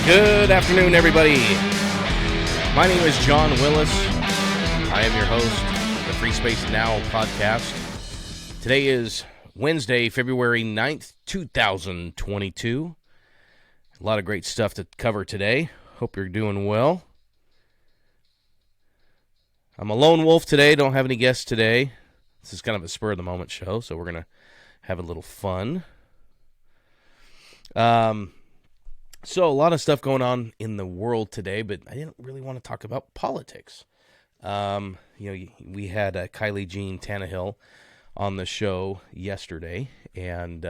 Good afternoon, everybody. My name is Jon Willis. I am your host of the FreeSpace Now podcast. Today is Wednesday, February 9th, 2022. A lot of great stuff to cover today. Hope you're doing well. I'm a lone wolf today. Don't have any guests today. This is kind of a spur-of-the-moment show, so we're going to have a little fun. So a lot of stuff going on in the world today, but I didn't really want to talk about politics. We had Kylie Jean Tannehill on the show yesterday, and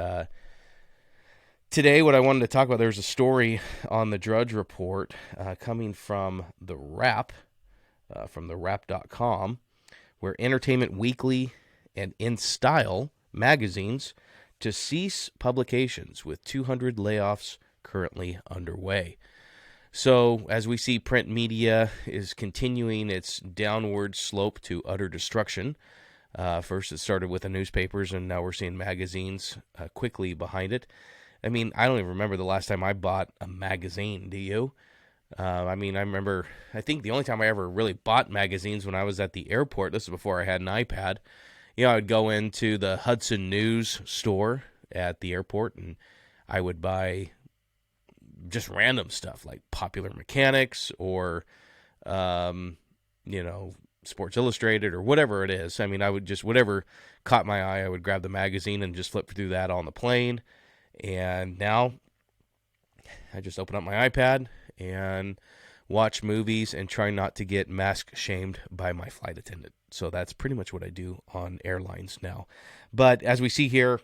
today what I wanted to talk about, there's a story on the Drudge Report coming from The Wrap, from TheWrap.com, where Entertainment Weekly and In Style magazines to cease publications with 200 layoffs currently underway. So as we see, print media is continuing its downward slope to utter destruction. First it started with the newspapers, and now we're seeing magazines quickly behind it. I mean, I don't even remember the last time I bought a magazine, do you? I think the only time I ever really bought magazines when I was at the airport, this is before I had an iPad. I would go into the Hudson News store at the airport, and I would buy just random stuff like Popular Mechanics or, Sports Illustrated or whatever it is. I mean, I would just, whatever caught my eye, I would grab the magazine and just flip through that on the plane. And now I just open up my iPad and watch movies and try not to get mask shamed by my flight attendant. So that's pretty much what I do on airlines now. But as we see here,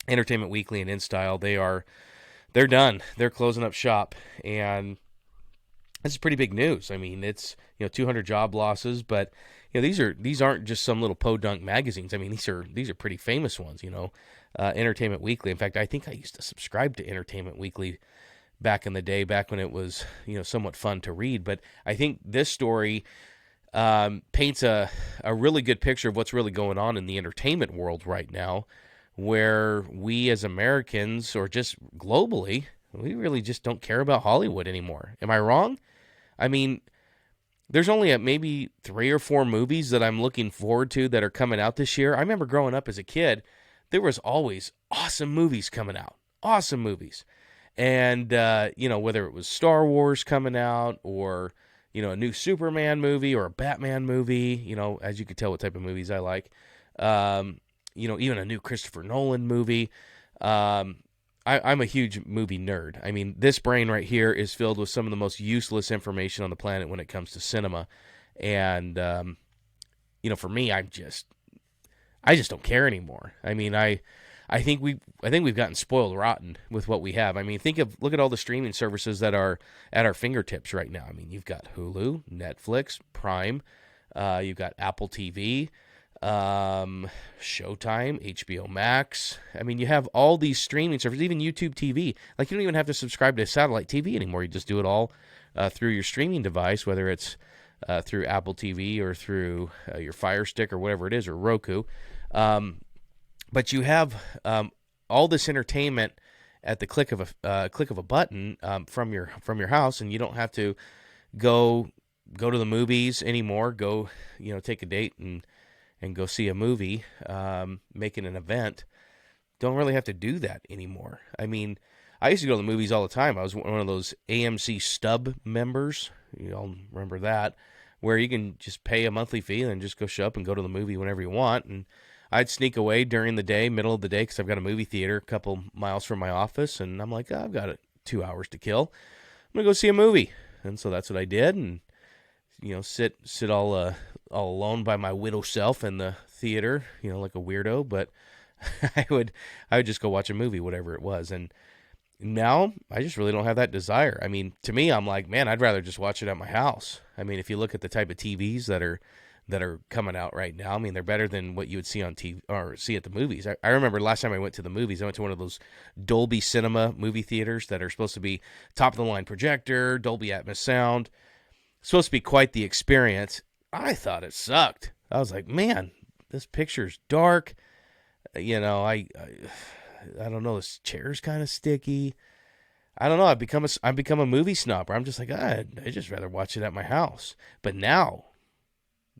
Entertainment Weekly and InStyle, they're done. They're closing up shop, and this is pretty big news. I mean, it's 200 job losses, but these aren't just some little podunk magazines. I mean, these are pretty famous ones. Entertainment Weekly. In fact, I think I used to subscribe to Entertainment Weekly back in the day, back when it was somewhat fun to read. But I think this story paints a really good picture of what's really going on in the entertainment world right now, where we as Americans, or just globally, we really just don't care about Hollywood anymore. Am I wrong? I mean, there's only maybe 3 or 4 movies that I'm looking forward to that are coming out this year. I remember growing up as a kid, there was always awesome movies coming out. Awesome movies. And, whether it was Star Wars coming out or, a new Superman movie or a Batman movie, as you can tell what type of movies I like. Even a new Christopher Nolan movie. I'm a huge movie nerd. I mean, this brain right here is filled with some of the most useless information on the planet when it comes to cinema. And, for me, I just don't care anymore. I mean, I think we've gotten spoiled rotten with what we have. I mean, look at all the streaming services that are at our fingertips right now. I mean, you've got Hulu, Netflix, Prime, you've got Apple TV, Showtime, HBO Max. I mean, you have all these streaming services, even YouTube TV. Like, you don't even have to subscribe to satellite TV anymore. You just do it all through your streaming device, whether it's through Apple TV or through your Fire Stick or whatever it is, or Roku. But you have all this entertainment at the click of a button from your house, and you don't have to go to the movies anymore. Go, take a date and go see a movie, make it an event. Don't really have to do that anymore. I mean, I used to go to the movies all the time. I was one of those AMC stub members. You all remember that, where you can just pay a monthly fee and just go show up and go to the movie whenever you want. And I'd sneak away during the day, middle of the day, because I've got a movie theater a couple miles from my office, and I'm like, I've got 2 hours to kill. I'm gonna go see a movie, and so that's what I did, and sit all alone by my widow self in the theater, like a weirdo. But I would just go watch a movie, whatever it was. And now I just really don't have that desire. I mean, to me, I'm like, man, I'd rather just watch it at my house. I mean, if you look at the type of TVs that are coming out right now, I mean, they're better than what you would see on TV or see at the movies. I remember last time I went to the movies, I went to one of those Dolby Cinema movie theaters that are supposed to be top of the line projector, Dolby Atmos sound. Supposed to be quite the experience. I thought it sucked. I was like, man, this picture's dark. I don't know, this chair's kind of sticky. I don't know. I've become a movie snob where I'm just like, I just rather watch it at my house. But now,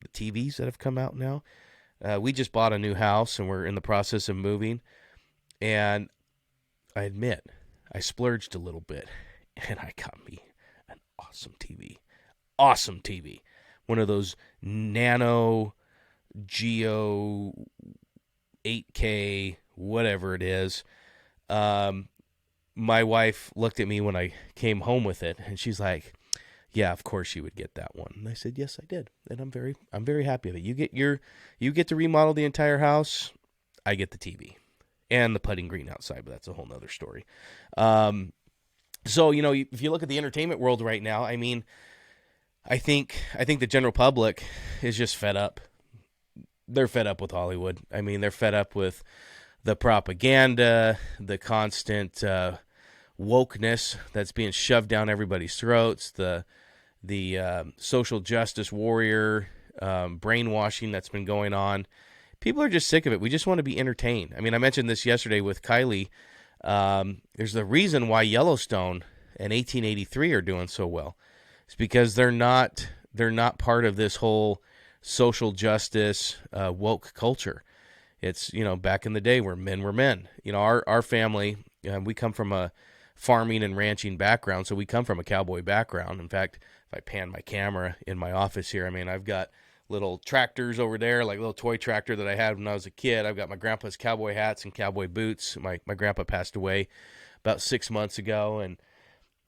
the TVs that have come out now, we just bought a new house and we're in the process of moving. And I admit, I splurged a little bit, and I got me an awesome TV. Awesome TV. One of those Nano Geo 8K, whatever it is. My wife looked at me when I came home with it, and she's like, "Yeah, of course you would get that one." And I said, "Yes, I did," and I'm very happy with it. You get to remodel the entire house. I get the TV and the putting green outside, but that's a whole nother story. So if you look at the entertainment world right now, I mean, I think the general public is just fed up. They're fed up with Hollywood. I mean, they're fed up with the propaganda, the constant wokeness that's being shoved down everybody's throats, the social justice warrior brainwashing that's been going on. People are just sick of it. We just want to be entertained. I mean, I mentioned this yesterday with Kylie. There's the reason why Yellowstone and 1883 are doing so well. It's because they're not part of this whole social justice woke culture. It's, back in the day where men were men. Our family, we come from a farming and ranching background, so we come from a cowboy background. In fact, if I pan my camera in my office here, I mean, I've got little tractors over there, like a little toy tractor that I had when I was a kid. I've got my grandpa's cowboy hats and cowboy boots. My grandpa passed away about 6 months ago, and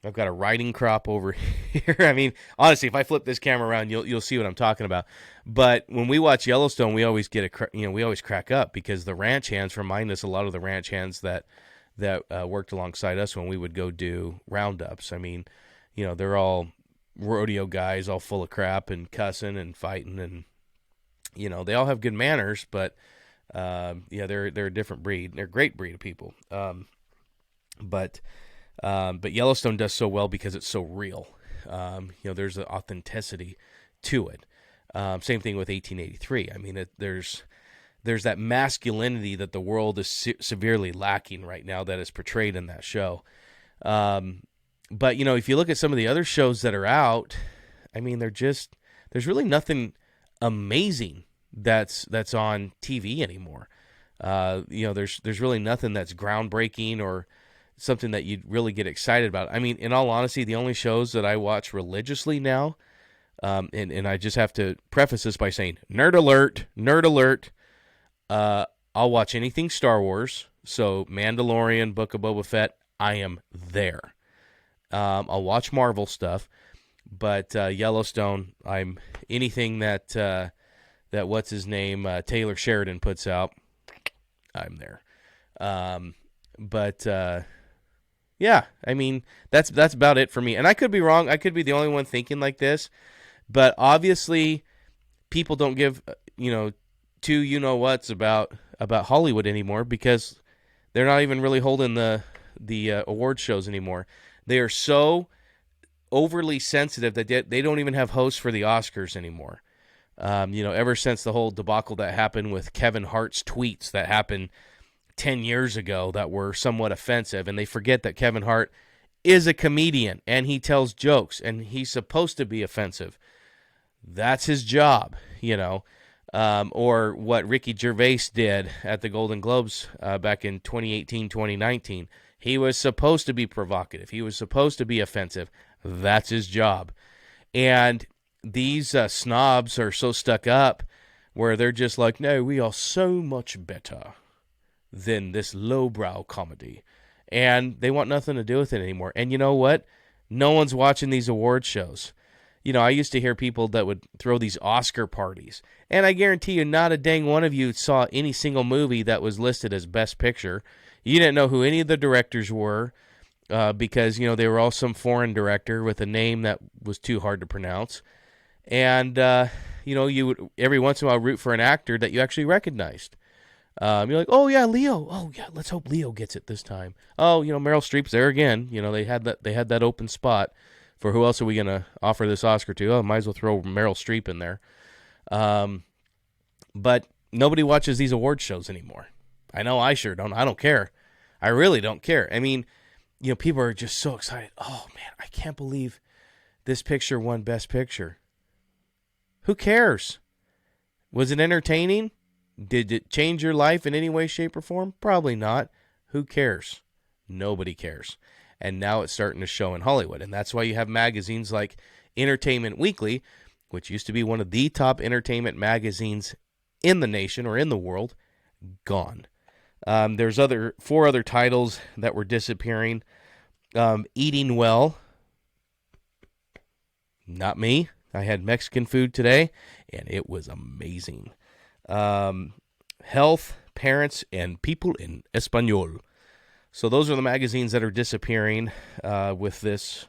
I've got a riding crop over here. I mean, honestly, if I flip this camera around, you'll see what I'm talking about. But when we watch Yellowstone, we always we always crack up because the ranch hands remind us a lot of the ranch hands that worked alongside us when we would go do roundups. I mean, they're all rodeo guys, all full of crap and cussing and fighting, and they all have good manners, but they're a different breed. They're a great breed of people. But Yellowstone does so well because it's so real. There's the authenticity to it. Same thing with 1883. I mean, there's that masculinity that the world is severely lacking right now that is portrayed in that show. But if you look at some of the other shows that are out, I mean, there's really nothing amazing that's on TV anymore. There's really nothing that's groundbreaking or something that you'd really get excited about. I mean, in all honesty, the only shows that I watch religiously now, and I just have to preface this by saying, nerd alert, I'll watch anything Star Wars. So Mandalorian, Book of Boba Fett, I am there. I'll watch Marvel stuff, but Yellowstone, I'm anything that what's his name, Taylor Sheridan puts out, I'm there. Yeah, I mean, that's about it for me. And I could be wrong. I could be the only one thinking like this, but obviously people don't give, two you-know-whats about Hollywood anymore because they're not even really holding the award shows anymore. They are so overly sensitive that they don't even have hosts for the Oscars anymore. Ever since the whole debacle that happened with Kevin Hart's tweets that happened 10 years ago that were somewhat offensive, and they forget that Kevin Hart is a comedian and he tells jokes and he's supposed to be offensive. That's his job, or what Ricky Gervais did at the Golden Globes back in 2018, 2019. He was supposed to be provocative. He was supposed to be offensive. That's his job. And these snobs are so stuck up where they're just like, no, we are so much better than this lowbrow comedy. And they want nothing to do with it anymore. And you know what? No one's watching these award shows. I used to hear people that would throw these Oscar parties. And I guarantee you not a dang one of you saw any single movie that was listed as Best Picture. You didn't know who any of the directors were because, they were all some foreign director with a name that was too hard to pronounce. And, you would every once in a while root for an actor that you actually recognized. You're like, oh, yeah, Leo. Oh, yeah, let's hope Leo gets it this time. Oh, Meryl Streep's there again. They had that open spot for who else are we going to offer this Oscar to? Oh, might as well throw Meryl Streep in there. But nobody watches these award shows anymore. I know I sure don't. I don't care. I really don't care. I mean, people are just so excited. Oh, man, I can't believe this picture won Best Picture. Who cares? Was it entertaining? Did it change your life in any way, shape, or form? Probably not. Who cares? Nobody cares. And now it's starting to show in Hollywood. And that's why you have magazines like Entertainment Weekly, which used to be one of the top entertainment magazines in the nation or in the world, gone. There's 4 other titles that were disappearing. Eating Well. Not me. I had Mexican food today, and it was amazing. Health, Parents, and People in Español. So those are the magazines that are disappearing with this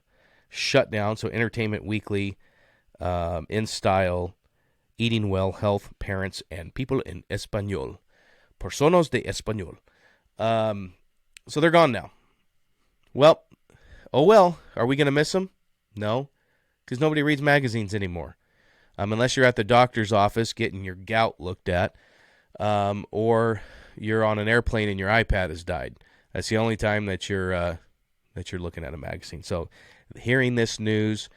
shutdown. So Entertainment Weekly, In Style, Eating Well, Health, Parents, and People in Español. Personas de Español. So they're gone now. Well, are we going to miss them? No, because nobody reads magazines anymore. Unless you're at the doctor's office getting your gout looked at, or you're on an airplane and your iPad has died. That's the only time that you're looking at a magazine. So hearing this news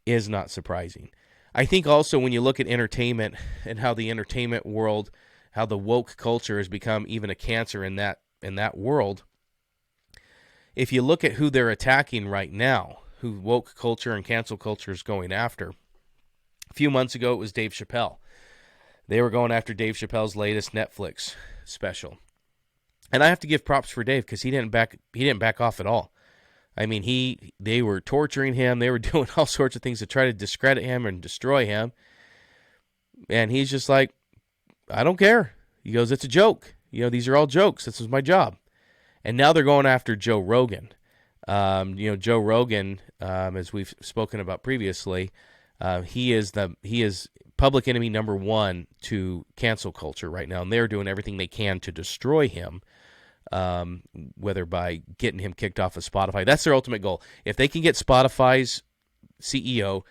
is not surprising. I think also when you look at entertainment and how the entertainment world, how the woke culture has become even a cancer in that world, if you look at who they're attacking right now, who woke culture and cancel culture is going after, a few months ago it was Dave Chappelle. They were going after Dave Chappelle's latest Netflix special. And I have to give props for Dave because he didn't back off at all. I mean, they were torturing him. They were doing all sorts of things to try to discredit him and destroy him. And he's just like, I don't care. He goes, it's a joke. These are all jokes. This is my job. And now they're going after Joe Rogan. Joe Rogan, as we've spoken about previously, he is public enemy number 1 to cancel culture right now. And they're doing everything they can to destroy him. Whether by getting him kicked off of Spotify. That's their ultimate goal. If they can get Spotify's CEO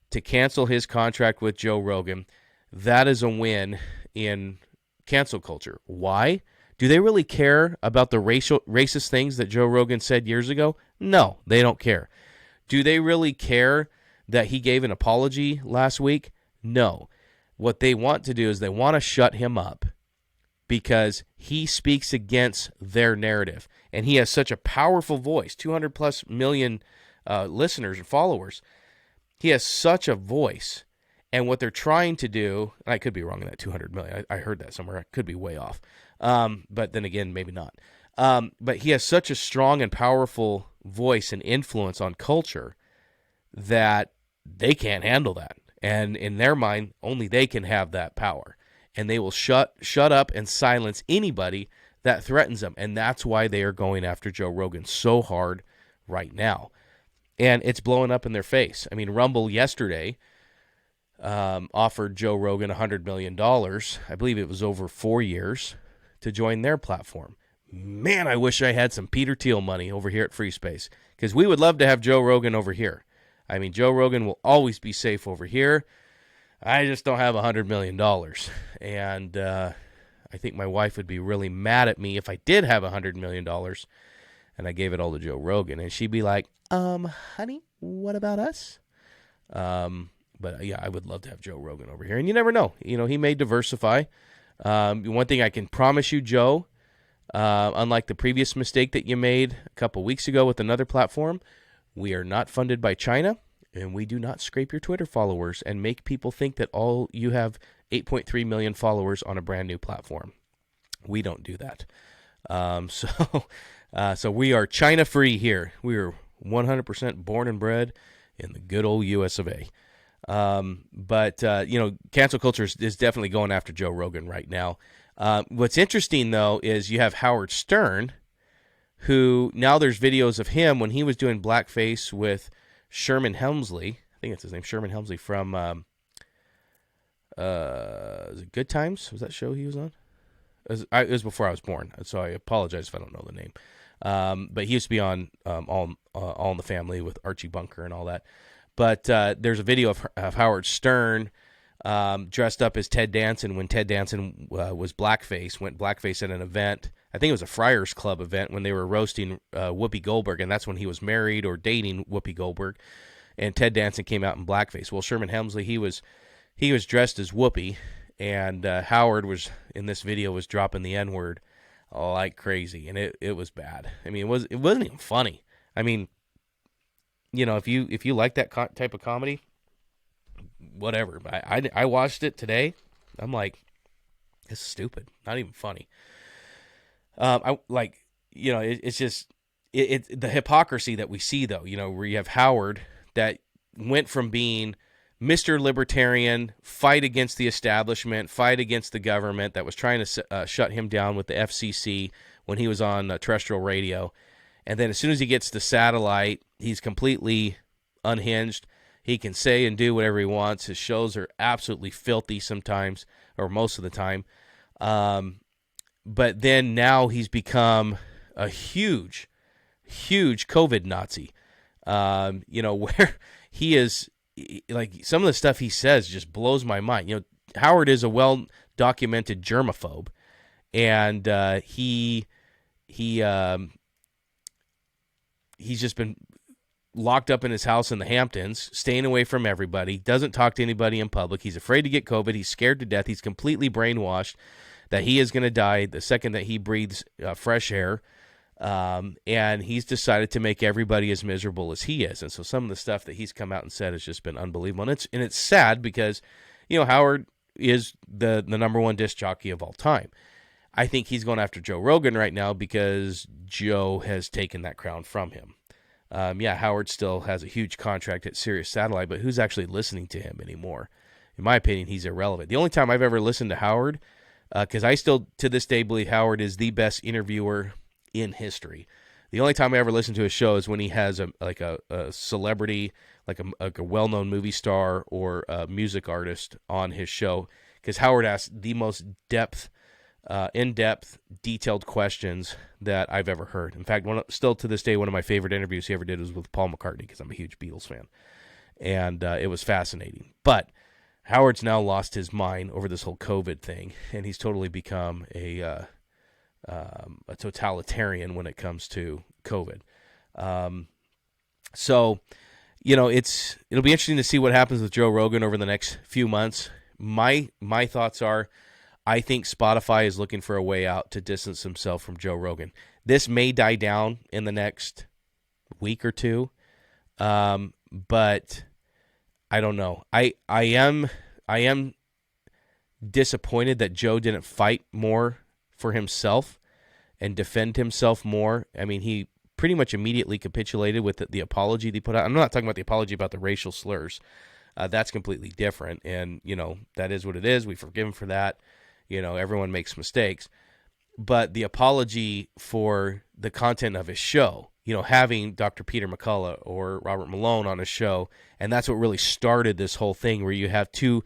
to cancel his contract with Joe Rogan, that is a win in cancel culture. Why? Do they really care about the racist things that Joe Rogan said years ago? No, they don't care. Do they really care that he gave an apology last week? No. What they want to do is they want to shut him up, because he speaks against their narrative. And he has such a powerful voice, 200 plus million listeners and followers. He has such a voice. And what they're trying to do, and I could be wrong in that 200 million. I heard that somewhere. I could be way off. But then again, maybe not. But he has such a strong and powerful voice and influence on culture that they can't handle that. And in their mind, only they can have that power. And they will shut up and silence anybody that threatens them. And that's why they are going after Joe Rogan so hard right now. And it's blowing up in their face. I mean, Rumble yesterday offered Joe Rogan $100 million. I believe it was over 4 years to join their platform. Man, I wish I had some Peter Thiel money over here at FreeSpace, because we would love to have Joe Rogan over here. I mean, Joe Rogan will always be safe over here. I just don't have $100 million. And I think my wife would be really mad at me if I did have $100 million and I gave it all to Joe Rogan. And she'd be like, honey, what about us? But yeah, I would love to have Joe Rogan over here. And you never know. He may diversify. One thing I can promise you, Joe, unlike the previous mistake that you made a couple weeks ago with another platform, we are not funded by China. And we do not scrape your Twitter followers and make people think that you have 8.3 million followers on a brand new platform. We don't do that. So we are China free here. We are 100% born and bred in the good old US of A. But cancel culture is definitely going after Joe Rogan right now. What's interesting, though, is you have Howard Stern, who now there's videos of him when he was doing blackface with Sherman Hemsley. I think it's his name, Sherman Hemsley from is it Good Times? Was that show he was on? It was before I was born, so I apologize if I don't know the name. But he used to be on All in the Family with Archie Bunker and all that. But there's a video of Howard Stern dressed up as Ted Danson when Ted Danson went blackface at an event. I think it was a Friars Club event when they were roasting Whoopi Goldberg, and that's when he was married or dating Whoopi Goldberg. And Ted Danson came out in blackface. Well, Sherman Hemsley, he was dressed as Whoopi, and Howard was in this video was dropping the N-word like crazy, and it was bad. I mean, it wasn't even funny. I mean, if you like that type of comedy, whatever. I watched it today. I'm like, it's stupid, not even funny. It's just the hypocrisy that we see though. Where you have Howard that went from being Mr. Libertarian, fight against the establishment, fight against the government that was trying to shut him down with the FCC when he was on terrestrial radio. And then as soon as he gets to satellite, he's completely unhinged. He can say and do whatever he wants. His shows are absolutely filthy sometimes, or most of the time. But then now he's become a huge, huge COVID Nazi. Where he is, like, some of the stuff he says just blows my mind. Howard is a well-documented germaphobe, and he's just been locked up in his house in the Hamptons, staying away from everybody, doesn't talk to anybody in public. He's afraid to get COVID. He's scared to death. He's completely brainwashed that he is going to die the second that he breathes fresh air. And he's decided to make everybody as miserable as he is. And so some of the stuff that he's come out and said has just been unbelievable. And it's sad because, Howard is the number one disc jockey of all time. I think he's going after Joe Rogan right now because Joe has taken that crown from him. Howard still has a huge contract at Sirius Satellite, but who's actually listening to him anymore? In my opinion, he's irrelevant. The only time I've ever listened to Howard, because I still to this day believe Howard is the best interviewer in history. The only time I ever listen to his show is when he has a celebrity, like a well-known movie star or a music artist on his show, because Howard asks the most in-depth, detailed questions that I've ever heard. In fact, still to this day, one of my favorite interviews he ever did was with Paul McCartney, because I'm a huge Beatles fan, and it was fascinating. But Howard's now lost his mind over this whole COVID thing, and he's totally become a totalitarian when it comes to COVID. So, it'll be interesting to see what happens with Joe Rogan over the next few months. My thoughts are, I think Spotify is looking for a way out to distance himself from Joe Rogan. This may die down in the next week or two, but I don't know. I am disappointed that Joe didn't fight more for himself and defend himself more. I mean, he pretty much immediately capitulated with the apology they put out. I'm not talking about the apology about the racial slurs. That's completely different, and that is what it is. We forgive him for that. Everyone makes mistakes, but the apology for the content of his show, having Dr. Peter McCullough or Robert Malone on his show, and that's what really started this whole thing, where you have two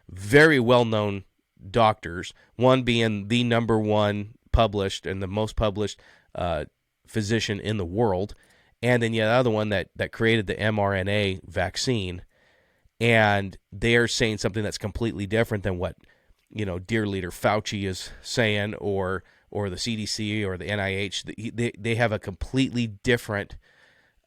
very well-known doctors, one being the number one published and the most published physician in the world, and then the other one that created the mRNA vaccine, and they are saying something that's completely different than what dear leader Fauci is saying, or the CDC or the NIH. They have a completely different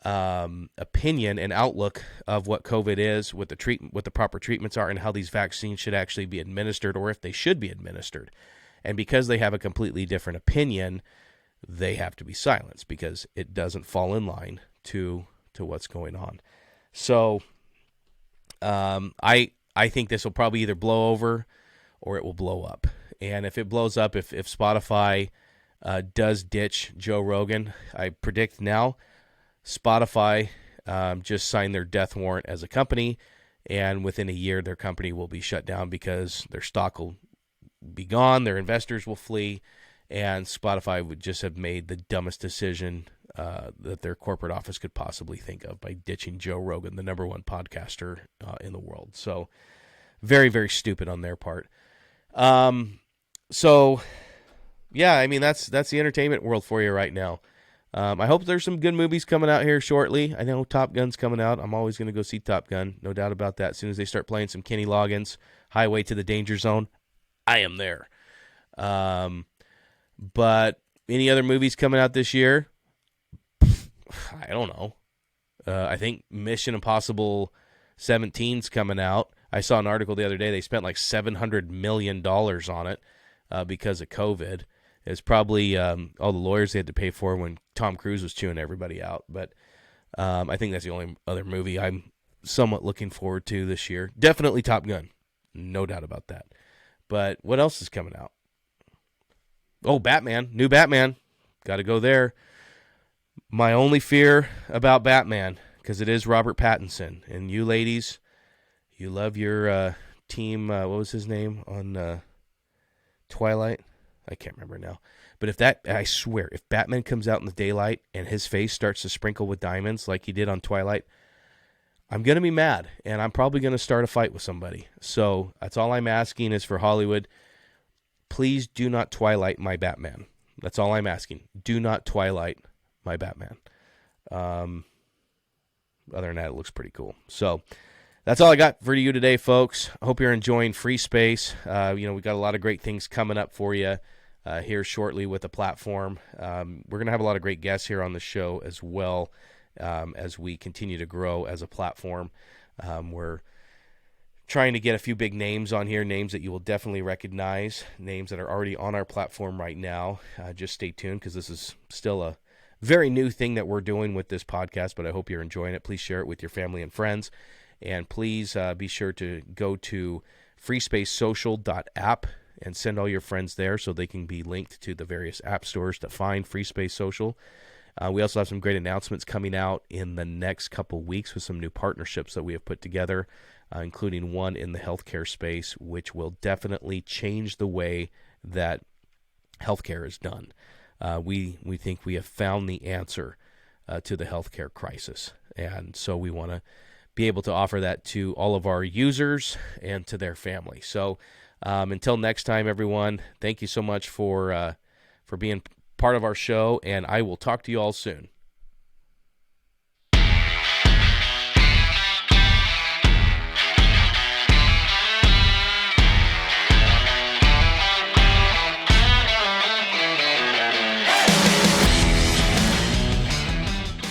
opinion and outlook of what COVID is, what the proper treatments are, and how these vaccines should actually be administered, or if they should be administered. And because they have a completely different opinion, they have to be silenced because it doesn't fall in line to what's going on. So I think this will probably either blow over or it will blow up. And if it blows up, if Spotify does ditch Joe Rogan, I predict now Spotify just signed their death warrant as a company, and within a year their company will be shut down because their stock will be gone, their investors will flee, and Spotify would just have made the dumbest decision that their corporate office could possibly think of by ditching Joe Rogan, the number one podcaster in the world. So very, very stupid on their part. So yeah, I mean, that's the entertainment world for you right now. I hope there's some good movies coming out here shortly. I know Top Gun's coming out. I'm always going to go see Top Gun, no doubt about that. As soon as they start playing some Kenny Loggins, highway to the danger zone, I am there. But any other movies coming out this year? I don't know. I think Mission Impossible 17's coming out. I saw an article the other day. They spent like $700 million on it because of COVID. It's probably all the lawyers they had to pay for when Tom Cruise was chewing everybody out. But I think that's the only other movie I'm somewhat looking forward to this year. Definitely Top Gun. No doubt about that. But what else is coming out? Oh, Batman. New Batman. Got to go there. My only fear about Batman, because it is Robert Pattinson. And you ladies, you love your team, what was his name on Twilight? I can't remember now. But I swear, if Batman comes out in the daylight and his face starts to sprinkle with diamonds like he did on Twilight, I'm going to be mad, and I'm probably going to start a fight with somebody. So that's all I'm asking is for Hollywood, please do not Twilight my Batman. That's all I'm asking. Do not Twilight my Batman. Other than that, it looks pretty cool. So that's all I got for you today, folks. I hope you're enjoying FreeSpace. We got a lot of great things coming up for you here shortly with the platform. We're going to have a lot of great guests here on the show as well as we continue to grow as a platform. We're trying to get a few big names on here, names that you will definitely recognize, names that are already on our platform right now. Just stay tuned because this is still a very new thing that we're doing with this podcast, but I hope you're enjoying it. Please share it with your family and friends. And please be sure to go to freespacesocial.app and send all your friends there so they can be linked to the various app stores to find FreeSpace Social. We also have some great announcements coming out in the next couple weeks with some new partnerships that we have put together, including one in the healthcare space, which will definitely change the way that healthcare is done. We think we have found the answer to the healthcare crisis, and so we want to be able to offer that to all of our users and to their family. So until next time, everyone, thank you so much for being part of our show, and I will talk to you all soon.